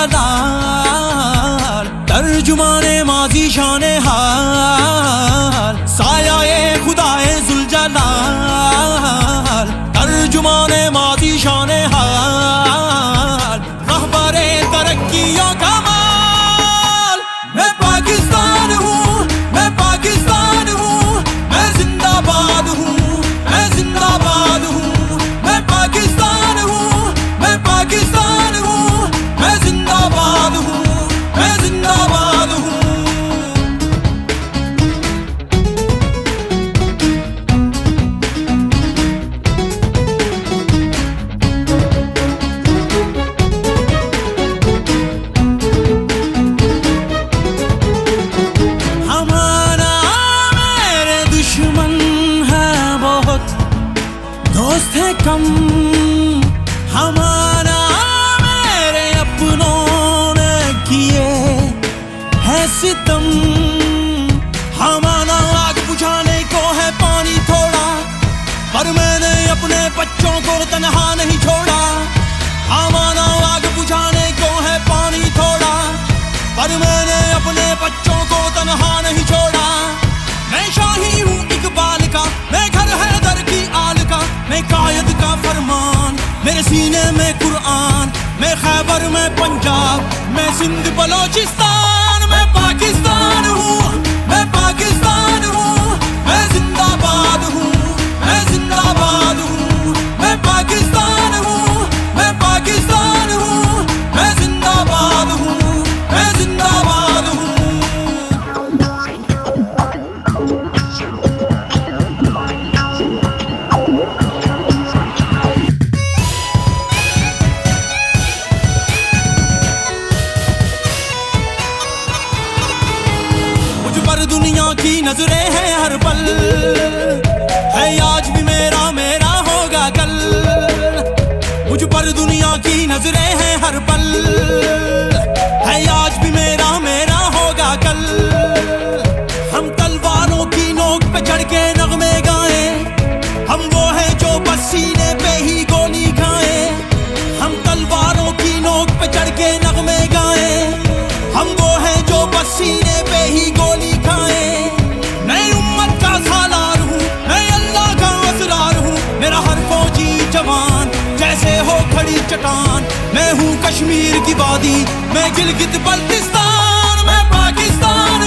जलाल, तर्जुमाने माजी शाने हाल, साया-ए खुदाए जुलजलाल, तर्जुमाने माजी शाने हाल, रहबरे तरक्कियों का माल। मैं पाकिस्तान हूँ, मैं पाकिस्तान हूँ, मैं जिंदाबाद हूँ, मैं जिंदाबाद हूँ। मैं पाकिस्तान हूँ, मैं पाकिस्तान हूँ, मैं जिंदाबाद हूँ, मैं जिंदाबाद हूँ। हमारा मेरे दुश्मन है बहुत, दोस्त है कम। हमारा मेरे अपनों ने किए है सितम। हमारा आग बुझाने को है पानी थोड़ा, पर मैंने अपने बच्चों को तन्हा नहीं छोड़ा। हमारा आग बुझाने को है पानी थोड़ा, पर मैंने अपने बच्चों को तन्हा नहीं छोड़ा। मैं शाही हूँ इकबाल का, मैं घर हैदर की आल का, मैं कायद का फरमान, मेरे सीने में कुरान। मैं खैबर में पंजाब, मैं सिंध बलोचिस्तान। मैं पाकिस्तान हूँ, मैं पाकिस्तान हूँ, मैं जिंदाबाद हूँ, मैं जिंदाबाद हूँ। मैं पाकिस्तान हूँ, मैं पाकिस्तान हूँ, मैं जिंदाबाद हूँ, मैं जिंदाबाद हूँ। मुझ पर दुनिया की नजरें हैं हर पल, है आज भी मेरा मेरा होगा कल। मुझ पर दुनिया की नजरें हैं हर पल, है आज भी मेरा मेरा होगा कल। हम तलवारों की नोक पे चढ़ के नगमे गाएं, हम वो हैं जो बस सीने पे ही गोली खाएं। हम तलवारों की नोक पे चढ़ के नगमे गाएं, हम वो हैं जो बस सीने पे ही गोली खाएं। मैं उम्मत का सालार हूँ, मैं अल्लाह का असरार हूँ। मेरा हर फौजी जवान जैसे हो खड़ी चट्टान। मैं हूँ कश्मीर की वादी, मैं गिलगित बल्तिस्तान। मैं पाकिस्तान